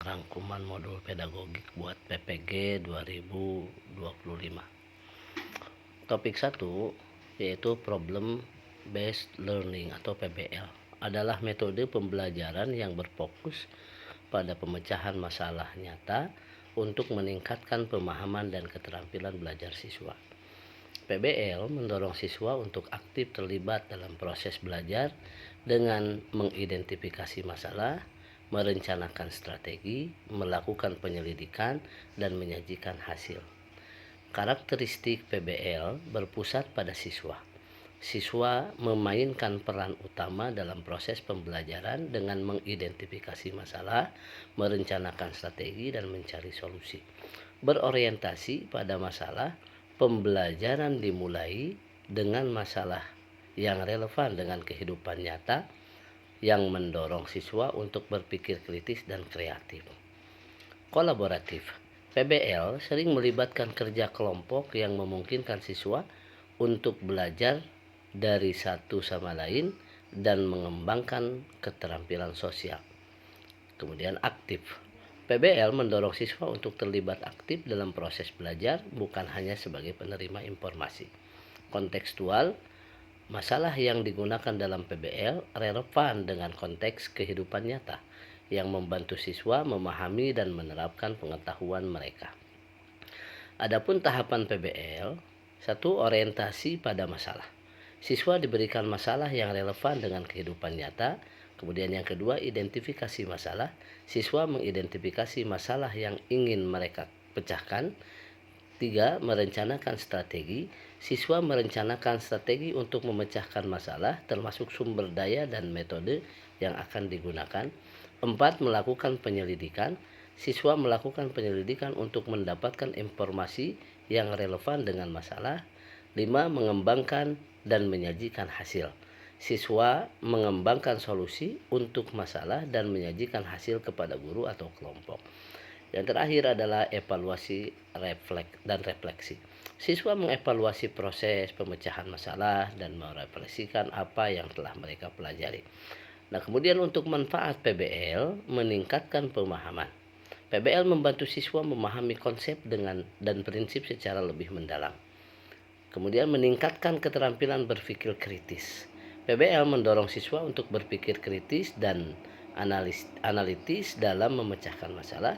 rangkuman modul pedagogik buat PPG 2025. Topik 1 yaitu Problem Based Learning atau PBL adalah metode pembelajaran yang berfokus pada pemecahan masalah nyata untuk meningkatkan pemahaman dan keterampilan belajar siswa. PBL mendorong siswa untuk aktif terlibat dalam proses belajar dengan mengidentifikasi masalah, merencanakan strategi, melakukan penyelidikan, dan menyajikan hasil. Karakteristik PBL berpusat pada siswa. Siswa memainkan peran utama dalam proses pembelajaran dengan mengidentifikasi masalah, merencanakan strategi, dan mencari solusi. Berorientasi pada masalah, pembelajaran dimulai dengan masalah yang relevan dengan kehidupan nyata yang mendorong siswa untuk berpikir kritis dan kreatif. Kolaboratif. PBL sering melibatkan kerja kelompok yang memungkinkan siswa untuk belajar dari satu sama lain dan mengembangkan keterampilan sosial. Kemudian aktif. PBL mendorong siswa untuk terlibat aktif dalam proses belajar, bukan hanya sebagai penerima informasi. Kontekstual, masalah yang digunakan dalam PBL relevan dengan konteks kehidupan nyata yang membantu siswa memahami dan menerapkan pengetahuan mereka. Adapun tahapan PBL, 1. Orientasi pada masalah. Siswa diberikan masalah yang relevan dengan kehidupan nyata. Kemudian yang kedua, identifikasi masalah. Siswa mengidentifikasi masalah yang ingin mereka pecahkan. 3. Merencanakan strategi. Siswa merencanakan strategi untuk memecahkan masalah, termasuk sumber daya dan metode yang akan digunakan. 4. Melakukan penyelidikan. Siswa melakukan penyelidikan untuk mendapatkan informasi yang relevan dengan masalah. 5. Mengembangkan dan menyajikan hasil. Siswa mengembangkan solusi untuk masalah dan menyajikan hasil kepada guru atau kelompok. Yang terakhir adalah evaluasi dan refleksi. Siswa mengevaluasi proses pemecahan masalah dan merefleksikan apa yang telah mereka pelajari. Nah, kemudian untuk manfaat PBL, meningkatkan pemahaman. PBL membantu siswa memahami konsep dan prinsip secara lebih mendalam. Kemudian meningkatkan keterampilan berpikir kritis. PBL mendorong siswa untuk berpikir kritis dan analitis dalam memecahkan masalah.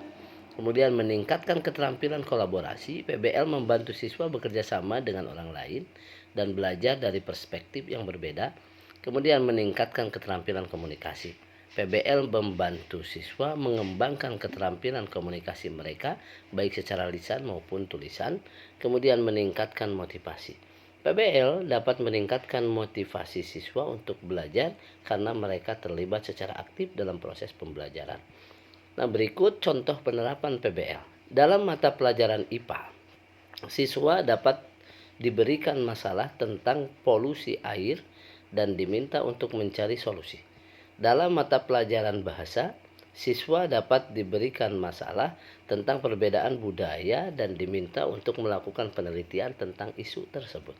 Kemudian meningkatkan keterampilan kolaborasi. PBL membantu siswa bekerja sama dengan orang lain dan belajar dari perspektif yang berbeda. Kemudian meningkatkan keterampilan komunikasi. PBL membantu siswa mengembangkan keterampilan komunikasi mereka baik secara lisan maupun tulisan. Kemudian meningkatkan motivasi. PBL dapat meningkatkan motivasi siswa untuk belajar karena mereka terlibat secara aktif dalam proses pembelajaran. Nah, berikut contoh penerapan PBL. Dalam mata pelajaran IPA, siswa dapat diberikan masalah tentang polusi air dan diminta untuk mencari solusi. Dalam mata pelajaran bahasa, siswa dapat diberikan masalah tentang perbedaan budaya dan diminta untuk melakukan penelitian tentang isu tersebut.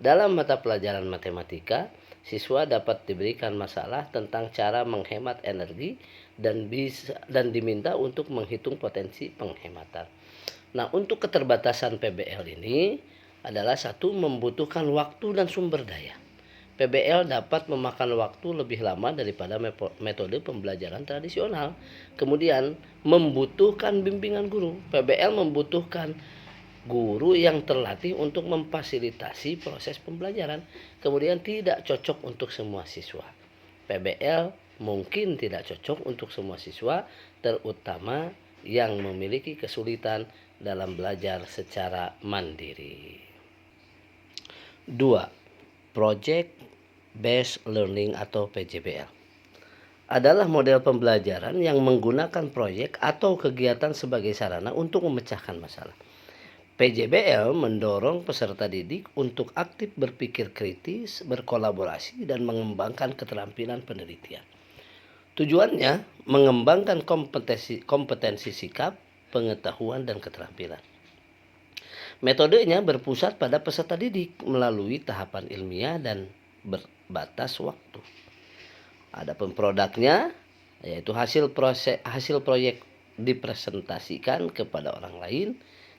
Dalam mata pelajaran matematika, siswa dapat diberikan masalah tentang cara menghemat energi dan diminta untuk menghitung potensi penghematan. Nah, untuk keterbatasan PBL ini adalah 1. Membutuhkan waktu dan sumber daya. PBL dapat memakan waktu lebih lama daripada metode pembelajaran tradisional. Kemudian membutuhkan bimbingan guru. PBL membutuhkan guru yang terlatih untuk memfasilitasi proses pembelajaran. Kemudian tidak cocok untuk semua siswa. PBL mungkin tidak cocok untuk semua siswa, terutama yang memiliki kesulitan dalam belajar secara mandiri. 2. Project Based Learning atau PJBL adalah model pembelajaran yang menggunakan proyek atau kegiatan sebagai sarana untuk memecahkan masalah. PJBL mendorong peserta didik untuk aktif berpikir kritis, berkolaborasi, dan mengembangkan keterampilan penelitian. Tujuannya mengembangkan kompetensi sikap, pengetahuan, dan keterampilan. Metodenya berpusat pada peserta didik melalui tahapan ilmiah dan berbatas waktu. Adapun produknya yaitu hasil proyek dipresentasikan kepada orang lain,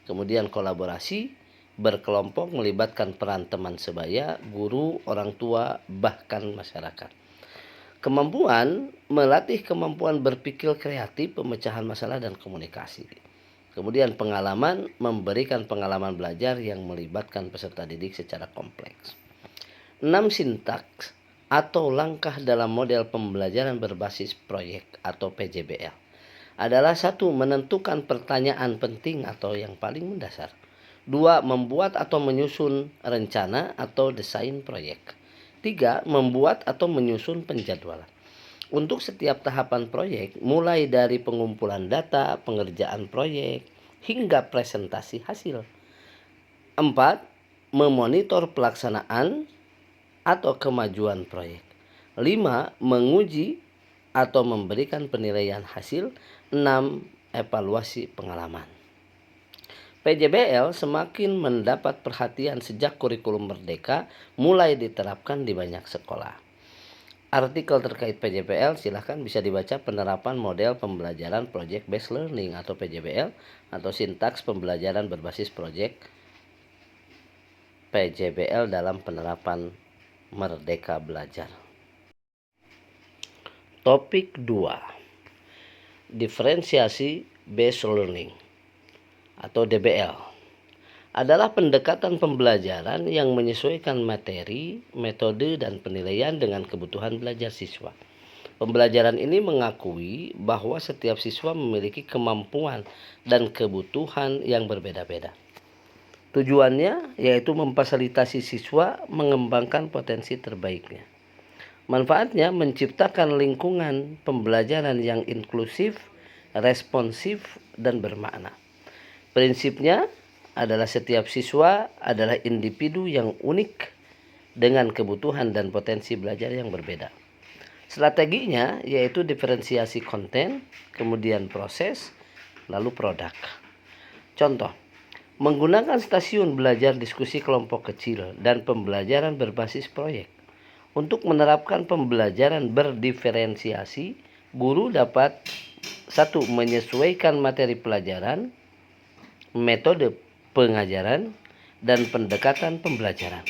kemudian kolaborasi, berkelompok melibatkan peran teman sebaya, guru, orang tua, bahkan masyarakat. Kemampuan melatih kemampuan berpikir kreatif, pemecahan masalah, dan komunikasi. Kemudian pengalaman memberikan pengalaman belajar yang melibatkan peserta didik secara kompleks. 6 sintaks atau langkah dalam model pembelajaran berbasis proyek atau PJBL adalah: 1. Menentukan pertanyaan penting atau yang paling mendasar. 2. Membuat atau menyusun rencana atau desain proyek. 3. Membuat atau menyusun penjadwalan. Untuk setiap tahapan proyek, mulai dari pengumpulan data, pengerjaan proyek, hingga presentasi hasil. 4. Memonitor pelaksanaan atau kemajuan proyek. 5. Menguji atau memberikan penilaian hasil. 6. Evaluasi pengalaman. PJBL semakin mendapat perhatian sejak kurikulum merdeka mulai diterapkan di banyak sekolah. Artikel terkait PJBL silahkan bisa dibaca penerapan model pembelajaran Project Based Learning atau PJBL atau sintaks pembelajaran berbasis proyek PJBL dalam penerapan Merdeka Belajar. Topik 2. Diferensiasi Based Learning atau DBL adalah pendekatan pembelajaran yang menyesuaikan materi, metode, dan penilaian dengan kebutuhan belajar siswa. Pembelajaran ini mengakui bahwa setiap siswa memiliki kemampuan dan kebutuhan yang berbeda-beda. Tujuannya yaitu memfasilitasi siswa mengembangkan potensi terbaiknya. Manfaatnya menciptakan lingkungan pembelajaran yang inklusif, responsif, dan bermakna. Prinsipnya adalah setiap siswa adalah individu yang unik dengan kebutuhan dan potensi belajar yang berbeda. Strateginya yaitu diferensiasi konten, kemudian proses, lalu produk. Contoh, menggunakan stasiun belajar diskusi kelompok kecil dan pembelajaran berbasis proyek. Untuk menerapkan pembelajaran berdiferensiasi, guru dapat 1. Menyesuaikan materi pelajaran, metode pengajaran, dan pendekatan pembelajaran.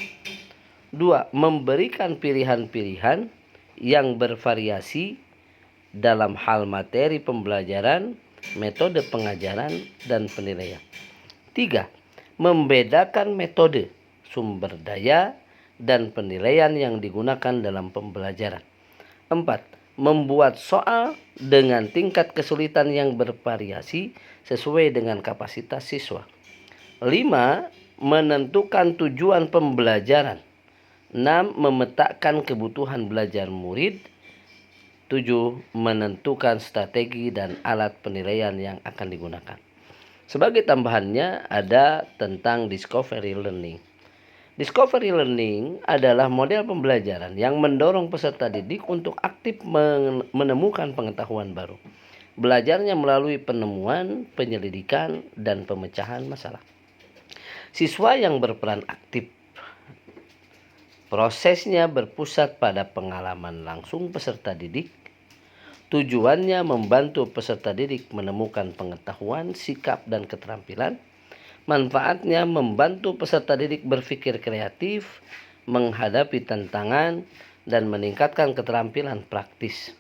2. Memberikan pilihan-pilihan yang bervariasi dalam hal materi pembelajaran, metode pengajaran, dan penilaian. 3. Membedakan metode, sumber daya, dan penilaian yang digunakan dalam pembelajaran. 4. Membuat soal dengan tingkat kesulitan yang bervariasi sesuai dengan kapasitas siswa. 5. Menentukan tujuan pembelajaran. 6. Memetakan kebutuhan belajar murid. 7. Menentukan strategi dan alat penilaian yang akan digunakan. Sebagai tambahannya ada tentang discovery learning. Discovery learning adalah model pembelajaran yang mendorong peserta didik untuk aktif menemukan pengetahuan baru. Belajarnya melalui penemuan, penyelidikan, dan pemecahan masalah. Siswa yang berperan aktif. Prosesnya berpusat pada pengalaman langsung peserta didik. Tujuannya membantu peserta didik menemukan pengetahuan, sikap, dan keterampilan. Manfaatnya membantu peserta didik berpikir kreatif, menghadapi tantangan, dan meningkatkan keterampilan praktis.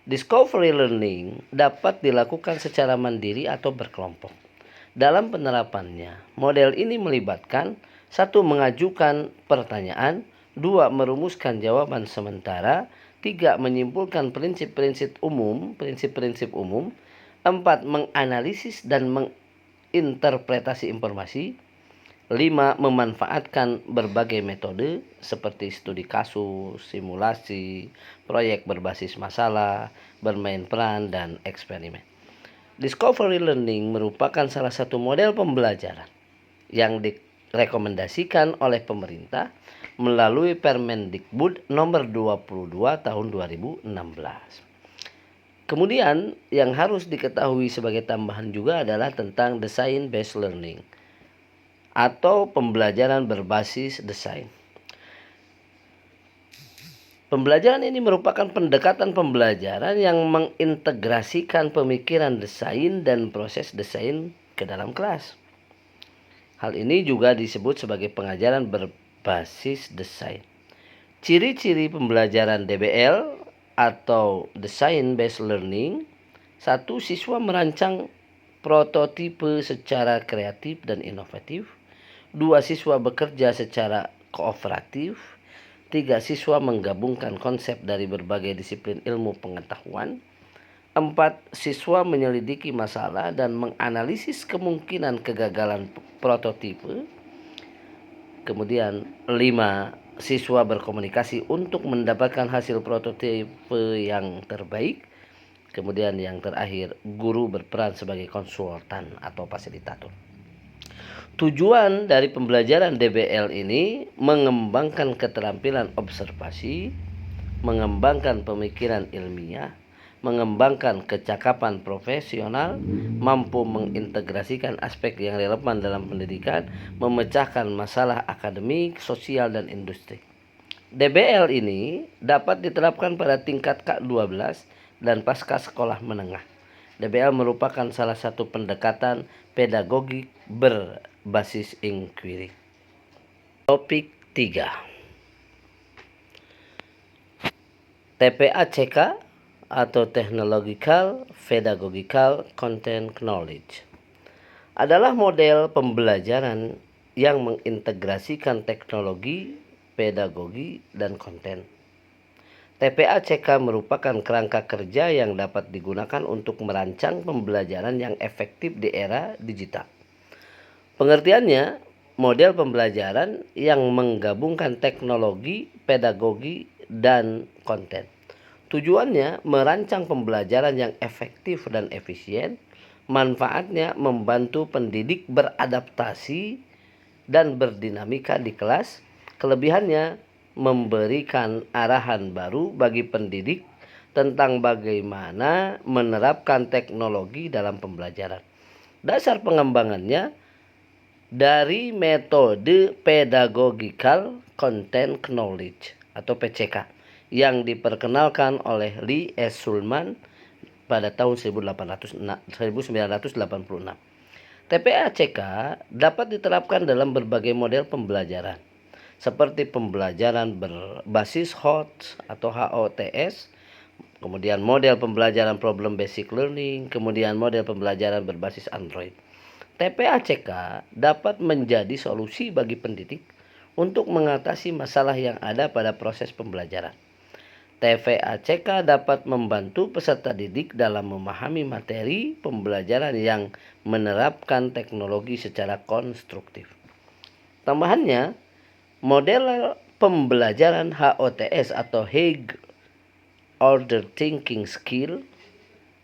Discovery learning dapat dilakukan secara mandiri atau berkelompok. Dalam penerapannya, model ini melibatkan 1. Mengajukan pertanyaan, 2. Merumuskan jawaban sementara, 3. Menyimpulkan prinsip-prinsip umum, 4. Menganalisis dan interpretasi informasi. 5. Memanfaatkan berbagai metode seperti studi kasus, simulasi, proyek berbasis masalah, bermain peran, dan eksperimen. Discovery learning merupakan salah satu model pembelajaran yang direkomendasikan oleh pemerintah melalui Permendikbud nomor 22 tahun 2016. Kemudian yang harus diketahui sebagai tambahan juga adalah tentang design based learning atau pembelajaran berbasis desain. Pembelajaran ini merupakan pendekatan pembelajaran yang mengintegrasikan pemikiran desain dan proses desain ke dalam kelas. Hal ini juga disebut sebagai pengajaran berbasis desain. Ciri-ciri pembelajaran DBL atau Design Based Learning. 1. Siswa merancang prototipe secara kreatif dan inovatif. 2. Siswa bekerja secara kooperatif. 3. Siswa menggabungkan konsep dari berbagai disiplin ilmu pengetahuan. 4. Siswa menyelidiki masalah dan menganalisis kemungkinan kegagalan prototipe. Kemudian 5. Siswa berkomunikasi untuk mendapatkan hasil prototipe yang terbaik. Kemudian yang terakhir, guru berperan sebagai konsultan atau fasilitator. Tujuan dari pembelajaran DBL ini mengembangkan keterampilan observasi, mengembangkan pemikiran ilmiah, mengembangkan kecakapan profesional, mampu mengintegrasikan aspek yang relevan dalam pendidikan, memecahkan masalah akademik, sosial, dan industri. DBL ini dapat diterapkan pada tingkat K12 dan pasca sekolah menengah. DBL merupakan salah satu pendekatan pedagogik berbasis inquiry. Topik 3. TPACK atau Technological Pedagogical Content Knowledge adalah model pembelajaran yang mengintegrasikan teknologi, pedagogi, dan konten. TPACK merupakan kerangka kerja yang dapat digunakan untuk merancang pembelajaran yang efektif di era digital. Pengertiannya, model pembelajaran yang menggabungkan teknologi, pedagogi, dan konten. Tujuannya merancang pembelajaran yang efektif dan efisien. Manfaatnya membantu pendidik beradaptasi dan berdinamika di kelas. Kelebihannya memberikan arahan baru bagi pendidik tentang bagaimana menerapkan teknologi dalam pembelajaran. Dasar pengembangannya dari metode Pedagogical Content Knowledge atau PCK yang diperkenalkan oleh Lee S. Shulman pada tahun 1986. TPACK dapat diterapkan dalam berbagai model pembelajaran, seperti pembelajaran berbasis HOTS atau HOTS, kemudian model pembelajaran Problem Basic Learning, kemudian model pembelajaran berbasis Android. TPACK dapat menjadi solusi bagi pendidik untuk mengatasi masalah yang ada pada proses pembelajaran. TPACK dapat membantu peserta didik dalam memahami materi pembelajaran yang menerapkan teknologi secara konstruktif. Tambahannya, model pembelajaran HOTS atau High Order Thinking Skill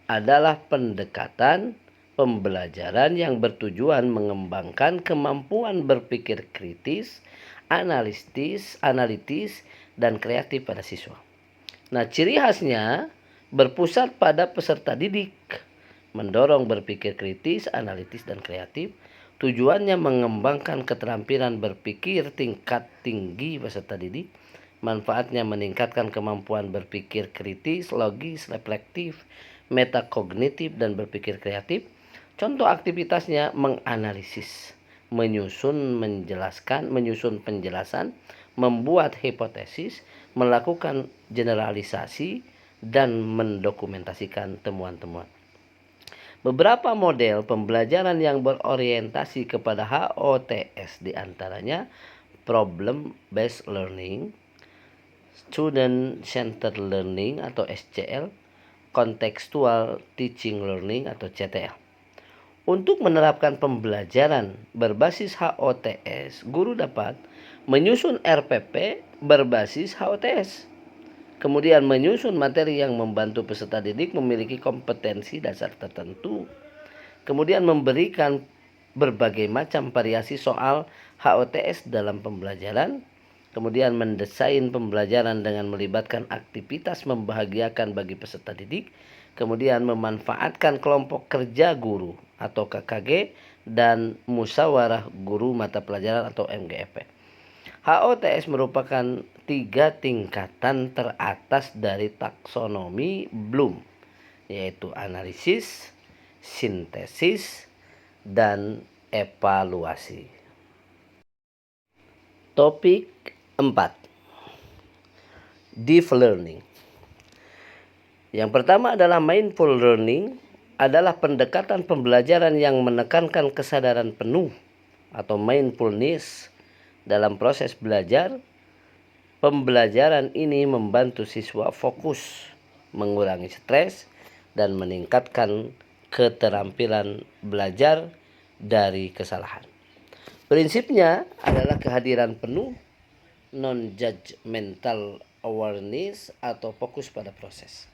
adalah pendekatan pembelajaran yang bertujuan mengembangkan kemampuan berpikir kritis, analitis, dan kreatif pada siswa. Nah, ciri khasnya berpusat pada peserta didik, mendorong berpikir kritis, analitis, dan kreatif. Tujuannya mengembangkan keterampilan berpikir tingkat tinggi peserta didik. Manfaatnya meningkatkan kemampuan berpikir kritis, logis, reflektif, metakognitif, dan berpikir kreatif. Contoh aktivitasnya menganalisis, menyusun penjelasan, membuat hipotesis, melakukan generalisasi, dan mendokumentasikan temuan-temuan. Beberapa model pembelajaran yang berorientasi kepada HOTS diantaranya Problem Based Learning, Student Centered Learning atau SCL, Contextual Teaching Learning atau CTL. Untuk menerapkan pembelajaran berbasis HOTS, guru dapat menyusun RPP berbasis HOTS. Kemudian menyusun materi yang membantu peserta didik memiliki kompetensi dasar tertentu. Kemudian memberikan berbagai macam variasi soal HOTS dalam pembelajaran. Kemudian mendesain pembelajaran dengan melibatkan aktivitas membahagiakan bagi peserta didik. Kemudian memanfaatkan kelompok kerja guru atau KKG dan musyawarah guru mata pelajaran atau MGP. HOTS merupakan 3 tingkatan teratas dari taksonomi Bloom, yaitu analisis, sintesis, dan evaluasi. Topik 4. Deep learning. Yang pertama adalah mindful learning, adalah pendekatan pembelajaran yang menekankan kesadaran penuh atau mindfulness dalam proses belajar. Pembelajaran ini membantu siswa fokus, mengurangi stres, dan meningkatkan keterampilan belajar dari kesalahan. Prinsipnya adalah kehadiran penuh, non-judgmental awareness atau fokus pada proses.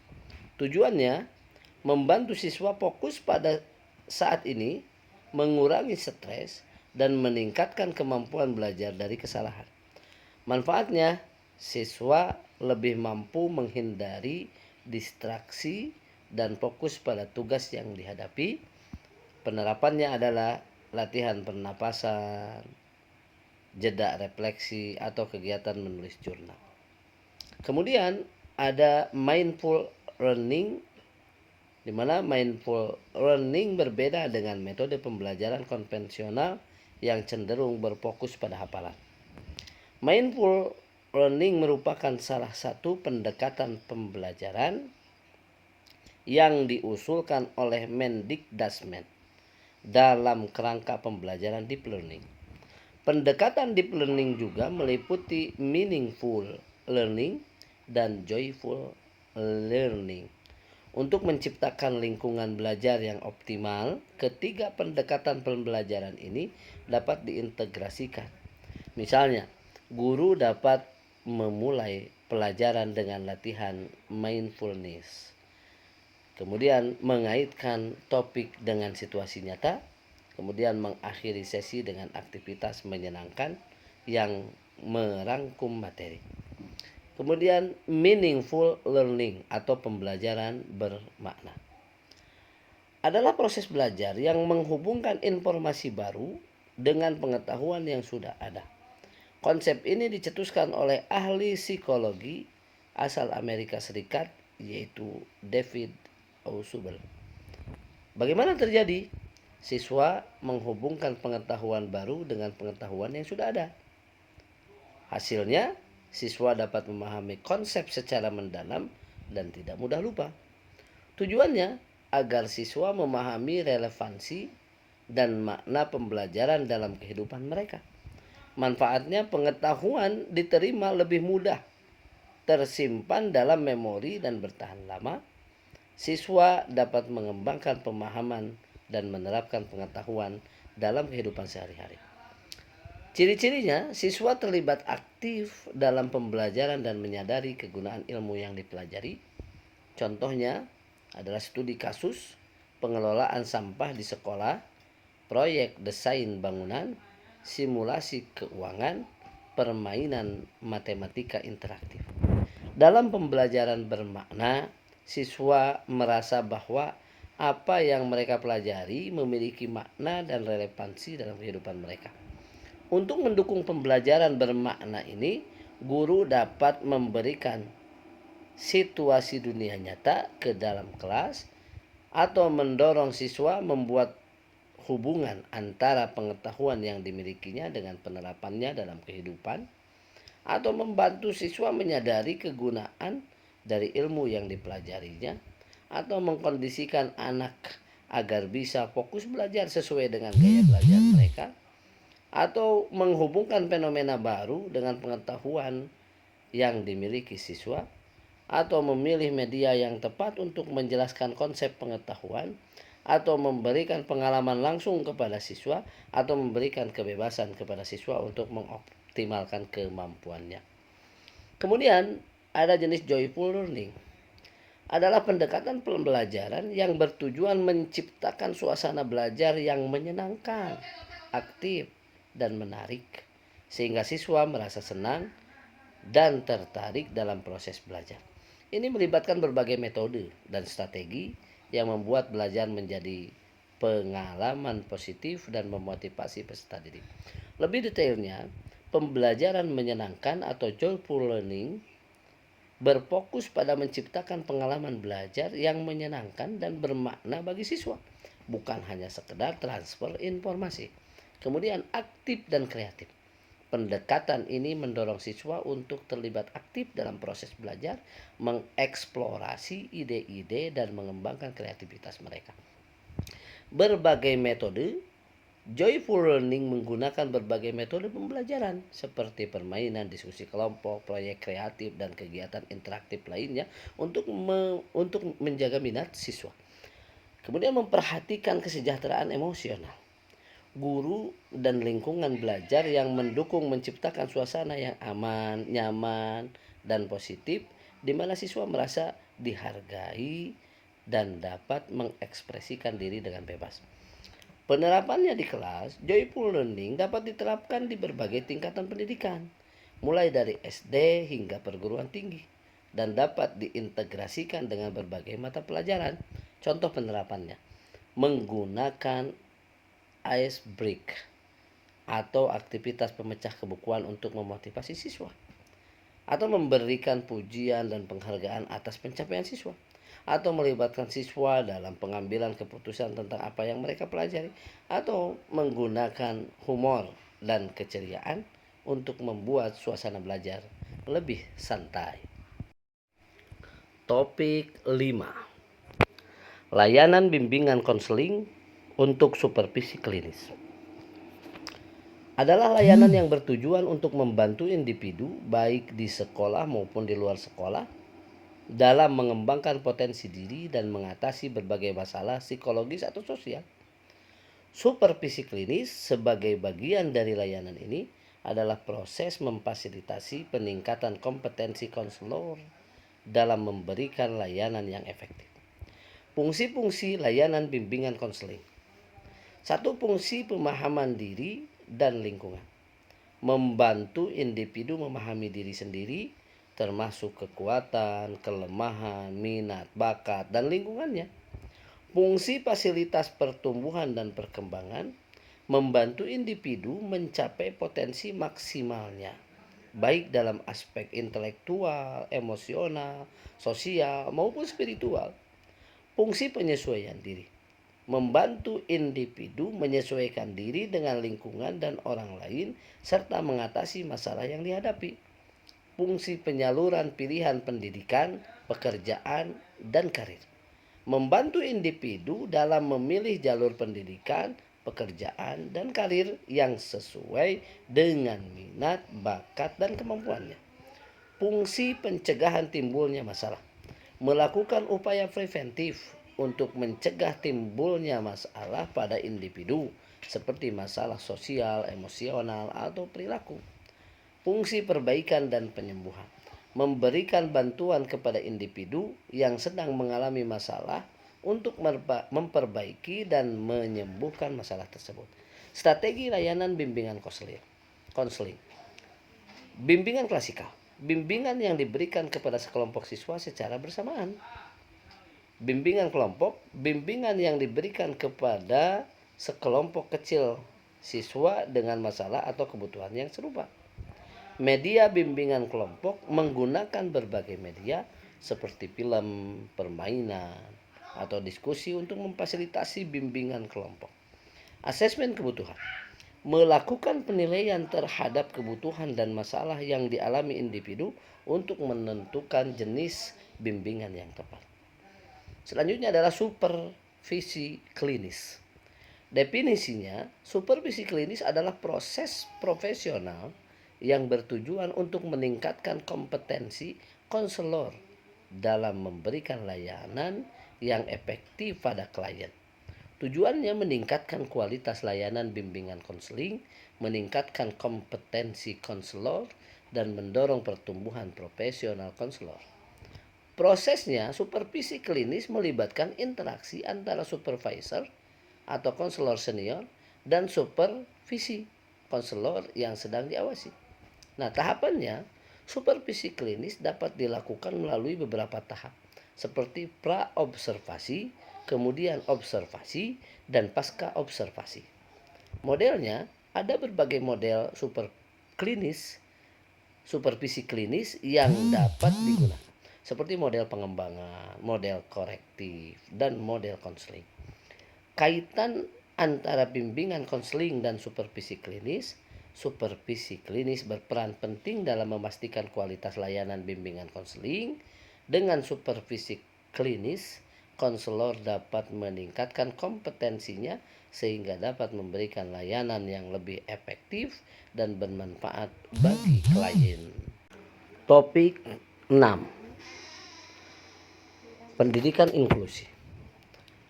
Tujuannya membantu siswa fokus pada saat ini, mengurangi stres, dan meningkatkan kemampuan belajar dari kesalahan. Manfaatnya, siswa lebih mampu menghindari distraksi dan fokus pada tugas yang dihadapi. Penerapannya adalah latihan pernapasan, jeda refleksi, atau kegiatan menulis jurnal. Kemudian ada mindful learning, di mana mindful learning berbeda dengan metode pembelajaran konvensional yang cenderung berfokus pada hafalan. Mindful learning merupakan salah satu pendekatan pembelajaran yang diusulkan oleh Mendikbudrismen dalam kerangka pembelajaran deep learning. Pendekatan deep learning juga meliputi meaningful learning dan joyful learning. Untuk menciptakan lingkungan belajar yang optimal, ketiga pendekatan pembelajaran ini dapat diintegrasikan. Misalnya, guru dapat memulai pelajaran dengan latihan mindfulness, kemudian mengaitkan topik dengan situasi nyata, kemudian mengakhiri sesi dengan aktivitas menyenangkan yang merangkum materi. Kemudian meaningful learning atau pembelajaran bermakna adalah proses belajar yang menghubungkan informasi baru dengan pengetahuan yang sudah ada. Konsep ini dicetuskan oleh ahli psikologi asal Amerika Serikat, yaitu David Ausubel. Bagaimana terjadi? Siswa menghubungkan pengetahuan baru dengan pengetahuan yang sudah ada. Hasilnya, siswa dapat memahami konsep secara mendalam dan tidak mudah lupa. Tujuannya agar siswa memahami relevansi dan makna pembelajaran dalam kehidupan mereka. Manfaatnya, pengetahuan diterima lebih mudah, tersimpan dalam memori dan bertahan lama. Siswa dapat mengembangkan pemahaman dan menerapkan pengetahuan dalam kehidupan sehari-hari. Ciri-cirinya, siswa terlibat aktif dalam pembelajaran dan menyadari kegunaan ilmu yang dipelajari. Contohnya adalah studi kasus, pengelolaan sampah di sekolah, proyek desain bangunan, simulasi keuangan, permainan matematika interaktif. Dalam pembelajaran bermakna, siswa merasa bahwa apa yang mereka pelajari memiliki makna dan relevansi dalam kehidupan mereka. Untuk mendukung pembelajaran bermakna ini, guru dapat memberikan situasi dunia nyata ke dalam kelas atau mendorong siswa membuat hubungan antara pengetahuan yang dimilikinya dengan penerapannya dalam kehidupan, atau membantu siswa menyadari kegunaan dari ilmu yang dipelajarinya, atau mengkondisikan anak agar bisa fokus belajar sesuai dengan gaya belajar mereka, atau menghubungkan fenomena baru dengan pengetahuan yang dimiliki siswa, atau memilih media yang tepat untuk menjelaskan konsep pengetahuan, atau memberikan pengalaman langsung kepada siswa, atau memberikan kebebasan kepada siswa untuk mengoptimalkan kemampuannya. Kemudian ada jenis joyful learning, adalah pendekatan pembelajaran yang bertujuan menciptakan suasana belajar yang menyenangkan, aktif, dan menarik, sehingga siswa merasa senang dan tertarik dalam proses belajar. Ini melibatkan berbagai metode dan strategi yang membuat belajar menjadi pengalaman positif dan memotivasi peserta didik. Lebih detailnya, pembelajaran menyenangkan atau joyful learning berfokus pada menciptakan pengalaman belajar yang menyenangkan dan bermakna bagi siswa, bukan hanya sekedar transfer informasi. Kemudian aktif dan kreatif. Pendekatan ini mendorong siswa untuk terlibat aktif dalam proses belajar, mengeksplorasi ide-ide dan mengembangkan kreativitas mereka. Berbagai metode Joyful Learning menggunakan berbagai metode pembelajaran seperti permainan, diskusi kelompok, proyek kreatif, dan kegiatan interaktif lainnya untuk menjaga minat siswa. Kemudian memperhatikan kesejahteraan emosional. Guru dan lingkungan belajar yang mendukung menciptakan suasana yang aman, nyaman, dan positif di mana siswa merasa dihargai dan dapat mengekspresikan diri dengan bebas. Penerapannya di kelas, Joyful Learning dapat diterapkan di berbagai tingkatan pendidikan, mulai dari SD hingga perguruan tinggi, dan dapat diintegrasikan dengan berbagai mata pelajaran. Contoh penerapannya, menggunakan ice break atau aktivitas pemecah kebukuan untuk memotivasi siswa, atau memberikan pujian dan penghargaan atas pencapaian siswa, atau melibatkan siswa dalam pengambilan keputusan tentang apa yang mereka pelajari, atau menggunakan humor dan keceriaan untuk membuat suasana belajar lebih santai. Topik 5. Layanan bimbingan konseling untuk supervisi klinis adalah layanan yang bertujuan untuk membantu individu baik di sekolah maupun di luar sekolah dalam mengembangkan potensi diri dan mengatasi berbagai masalah psikologis atau sosial. Supervisi klinis sebagai bagian dari layanan ini adalah proses memfasilitasi peningkatan kompetensi konselor dalam memberikan layanan yang efektif. Fungsi-fungsi layanan bimbingan konseling. 1. Fungsi pemahaman diri dan lingkungan. Membantu individu memahami diri sendiri, termasuk kekuatan, kelemahan, minat, bakat, dan lingkungannya. Fungsi fasilitas pertumbuhan dan perkembangan, membantu individu mencapai potensi maksimalnya, baik dalam aspek intelektual, emosional, sosial, maupun spiritual. Fungsi penyesuaian diri, membantu individu menyesuaikan diri dengan lingkungan dan orang lain serta mengatasi masalah yang dihadapi. Fungsi penyaluran pilihan pendidikan, pekerjaan, dan karir, membantu individu dalam memilih jalur pendidikan, pekerjaan, dan karir yang sesuai dengan minat, bakat, dan kemampuannya. Fungsi pencegahan timbulnya masalah, melakukan upaya preventif untuk mencegah timbulnya masalah pada individu seperti masalah sosial, emosional, atau perilaku. Fungsi perbaikan dan penyembuhan, memberikan bantuan kepada individu yang sedang mengalami masalah untuk memperbaiki dan menyembuhkan masalah tersebut. Strategi layanan bimbingan konseling. Bimbingan klasikal, bimbingan yang diberikan kepada sekelompok siswa secara bersamaan. Bimbingan kelompok, bimbingan yang diberikan kepada sekelompok kecil siswa dengan masalah atau kebutuhan yang serupa. Media bimbingan kelompok menggunakan berbagai media seperti film, permainan, atau diskusi untuk memfasilitasi bimbingan kelompok. Asesmen kebutuhan, melakukan penilaian terhadap kebutuhan dan masalah yang dialami individu untuk menentukan jenis bimbingan yang tepat. Selanjutnya adalah supervisi klinis. Definisinya, supervisi klinis adalah proses profesional yang bertujuan untuk meningkatkan kompetensi konselor dalam memberikan layanan yang efektif pada klien. Tujuannya meningkatkan kualitas layanan bimbingan konseling, meningkatkan kompetensi konselor, dan mendorong pertumbuhan profesional konselor. Prosesnya, supervisi klinis melibatkan interaksi antara supervisor atau konselor senior dan supervisi konselor yang sedang diawasi. Nah, tahapannya, supervisi klinis dapat dilakukan melalui beberapa tahap, seperti pra-observasi, kemudian observasi, dan pasca observasi. Modelnya, ada berbagai model klinis, supervisi klinis yang dapat digunakan seperti model pengembangan, model korektif, dan model konseling. Kaitan antara bimbingan konseling dan supervisi klinis berperan penting dalam memastikan kualitas layanan bimbingan konseling. Dengan supervisi klinis, konselor dapat meningkatkan kompetensinya sehingga dapat memberikan layanan yang lebih efektif dan bermanfaat bagi klien. Topik 6. Pendidikan inklusi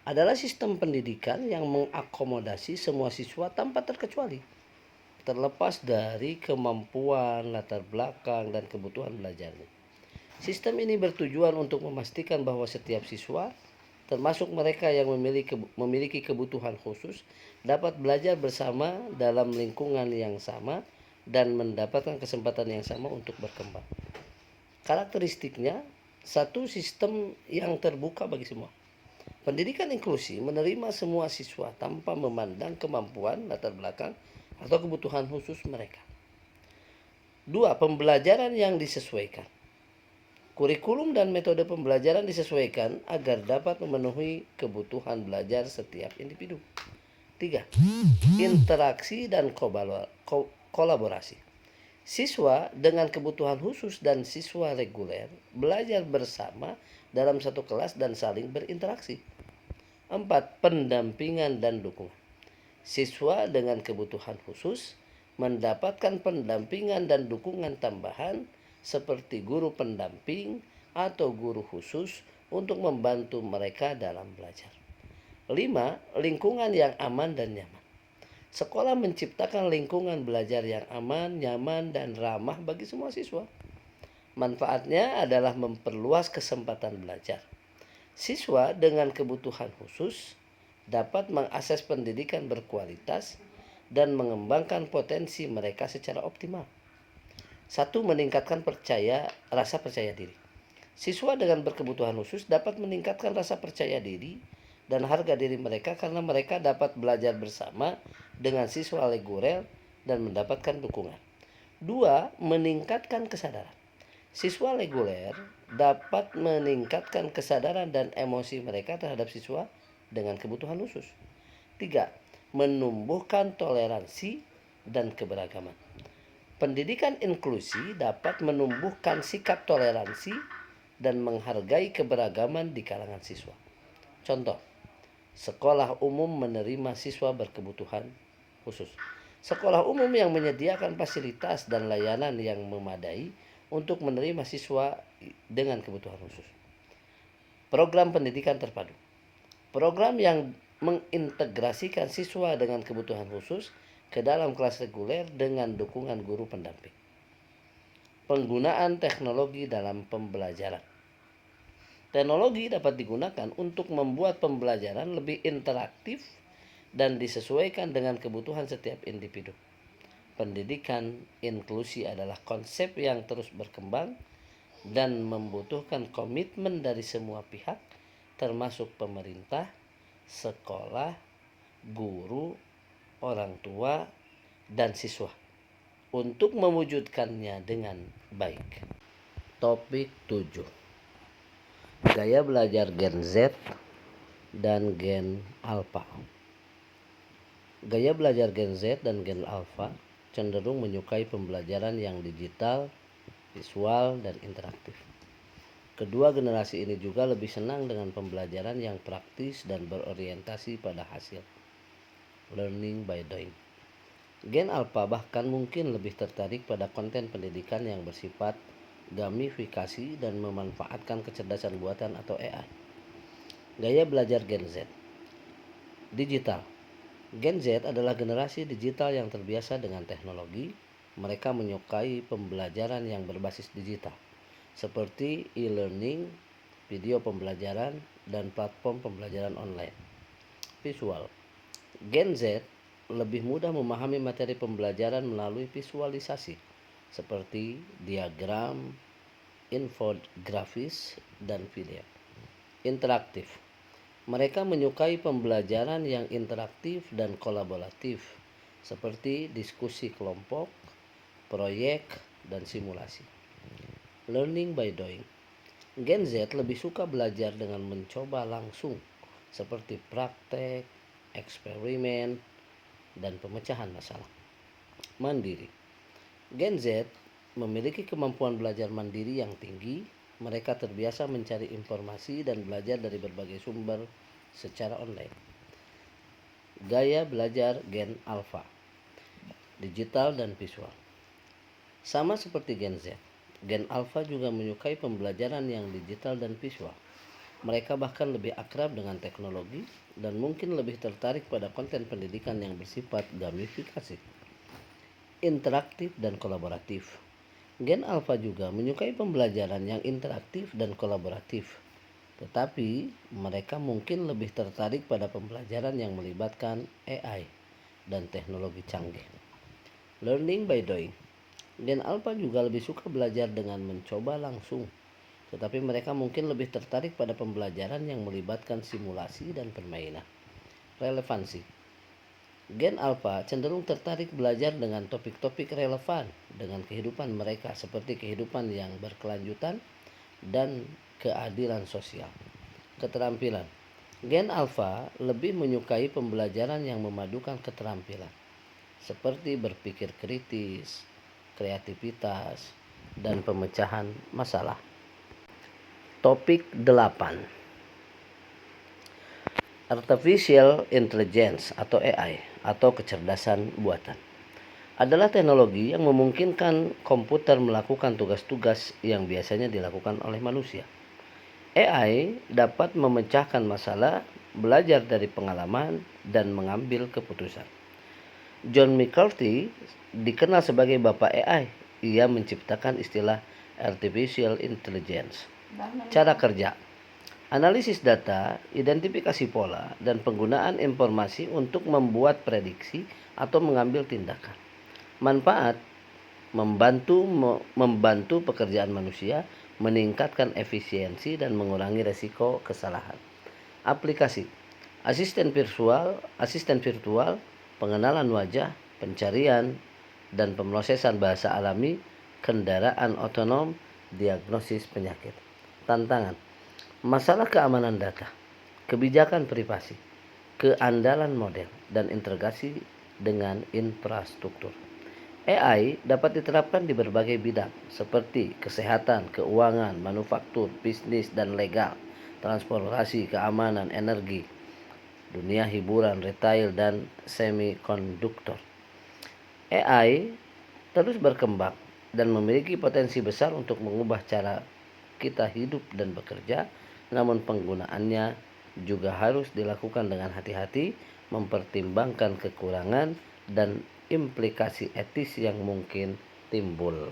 adalah sistem pendidikan yang mengakomodasi semua siswa tanpa terkecuali, terlepas dari kemampuan, latar belakang, dan kebutuhan belajarnya. Sistem ini bertujuan untuk memastikan bahwa setiap siswa, termasuk mereka yang memiliki kebutuhan khusus, dapat belajar bersama dalam lingkungan yang sama dan mendapatkan kesempatan yang sama untuk berkembang. Karakteristiknya, satu sistem yang terbuka bagi semua. Pendidikan inklusi menerima semua siswa tanpa memandang kemampuan, latar belakang, atau kebutuhan khusus mereka. 2. Pembelajaran yang disesuaikan. Kurikulum dan metode pembelajaran disesuaikan agar dapat memenuhi kebutuhan belajar setiap individu. 3. Interaksi dan kolaborasi. Siswa dengan kebutuhan khusus dan siswa reguler belajar bersama dalam satu kelas dan saling berinteraksi. 4. Pendampingan dan dukungan. Siswa dengan kebutuhan khusus mendapatkan pendampingan dan dukungan tambahan seperti guru pendamping atau guru khusus untuk membantu mereka dalam belajar. 5. Lingkungan yang aman dan nyaman. Sekolah menciptakan lingkungan belajar yang aman, nyaman, dan ramah bagi semua siswa. Manfaatnya adalah memperluas kesempatan belajar. Siswa dengan kebutuhan khusus dapat mengakses pendidikan berkualitas dan mengembangkan potensi mereka secara optimal. 1. Meningkatkan rasa percaya diri. Siswa dengan berkebutuhan khusus dapat meningkatkan rasa percaya diri dan harga diri mereka karena mereka dapat belajar bersama dengan siswa reguler dan mendapatkan dukungan. 2. Meningkatkan kesadaran. Siswa reguler dapat meningkatkan kesadaran dan emosi mereka terhadap siswa dengan kebutuhan khusus. 3. Menumbuhkan toleransi dan keberagaman. Pendidikan inklusi dapat menumbuhkan sikap toleransi dan menghargai keberagaman di kalangan siswa. Contoh, sekolah umum menerima siswa berkebutuhan khusus. Sekolah umum yang menyediakan fasilitas dan layanan yang memadai untuk menerima siswa dengan kebutuhan khusus. Program pendidikan terpadu. Program yang mengintegrasikan siswa dengan kebutuhan khusus ke dalam kelas reguler dengan dukungan guru pendamping. Penggunaan teknologi dalam pembelajaran. Teknologi dapat digunakan untuk membuat pembelajaran lebih interaktif dan disesuaikan dengan kebutuhan setiap individu. Pendidikan inklusi adalah konsep yang terus berkembang dan membutuhkan komitmen dari semua pihak, termasuk pemerintah, sekolah, guru, orang tua, dan siswa, untuk mewujudkannya dengan baik. Topik 7. Gaya belajar Gen Z dan Gen Alpha. Gaya belajar Gen Z dan Gen Alpha cenderung menyukai pembelajaran yang digital, visual, dan interaktif. Kedua generasi ini juga lebih senang dengan pembelajaran yang praktis dan berorientasi pada hasil, learning by doing. Gen Alpha bahkan mungkin lebih tertarik pada konten pendidikan yang bersifat gamifikasi dan memanfaatkan kecerdasan buatan atau AI. Gaya belajar Gen Z. Digital. Gen Z adalah generasi digital yang terbiasa dengan teknologi. Mereka menyukai pembelajaran yang berbasis digital, seperti e-learning, video pembelajaran, dan platform pembelajaran online. Visual. Gen Z lebih mudah memahami materi pembelajaran melalui visualisasi, seperti diagram, infografis, dan video. Interaktif. Mereka menyukai pembelajaran yang interaktif dan kolaboratif, seperti diskusi kelompok, proyek, dan simulasi. Learning by doing. Gen Z lebih suka belajar dengan mencoba langsung, seperti praktek, eksperimen, dan pemecahan masalah. Mandiri. Gen Z memiliki kemampuan belajar mandiri yang tinggi. Mereka terbiasa mencari informasi dan belajar dari berbagai sumber secara online. Gaya belajar Gen Alpha, digital dan visual. Sama seperti Gen Z, Gen Alpha juga menyukai pembelajaran yang digital dan visual. Mereka bahkan lebih akrab dengan teknologi dan mungkin lebih tertarik pada konten pendidikan yang bersifat gamifikasi, interaktif, dan kolaboratif. Gen Alpha juga menyukai pembelajaran yang interaktif dan kolaboratif, tetapi mereka mungkin lebih tertarik pada pembelajaran yang melibatkan AI dan teknologi canggih. Learning by doing. Gen Alpha juga lebih suka belajar dengan mencoba langsung, tetapi mereka mungkin lebih tertarik pada pembelajaran yang melibatkan simulasi dan permainan. Relevansi. Gen Alpha cenderung tertarik belajar dengan topik-topik relevan dengan kehidupan mereka, seperti kehidupan yang berkelanjutan dan keadilan sosial. Keterampilan. Gen Alpha lebih menyukai pembelajaran yang memadukan keterampilan, seperti berpikir kritis, kreativitas, dan pemecahan masalah. Topik 8. Artificial Intelligence atau AI atau kecerdasan buatan adalah teknologi yang memungkinkan komputer melakukan tugas-tugas yang biasanya dilakukan oleh manusia. AI dapat memecahkan masalah, belajar dari pengalaman, dan mengambil keputusan. John McCarthy dikenal sebagai bapak AI. Ia menciptakan istilah Artificial Intelligence. Cara kerja. Analisis data, identifikasi pola, dan penggunaan informasi untuk membuat prediksi atau mengambil tindakan. Manfaat: membantu pekerjaan manusia, meningkatkan efisiensi, dan mengurangi resiko kesalahan. Aplikasi: asisten virtual, pengenalan wajah, pencarian dan pemrosesan bahasa alami, kendaraan otonom, diagnosis penyakit. Tantangan: masalah keamanan data, kebijakan privasi, keandalan model, dan integrasi dengan infrastruktur. AI dapat diterapkan di berbagai bidang seperti kesehatan, keuangan, manufaktur, bisnis dan legal, transportasi, keamanan, energi, dunia hiburan, retail, dan semikonduktor. AI terus berkembang dan memiliki potensi besar untuk mengubah cara kita hidup dan bekerja, namun penggunaannya juga harus dilakukan dengan hati-hati, mempertimbangkan kekurangan dan implikasi etis yang mungkin timbul.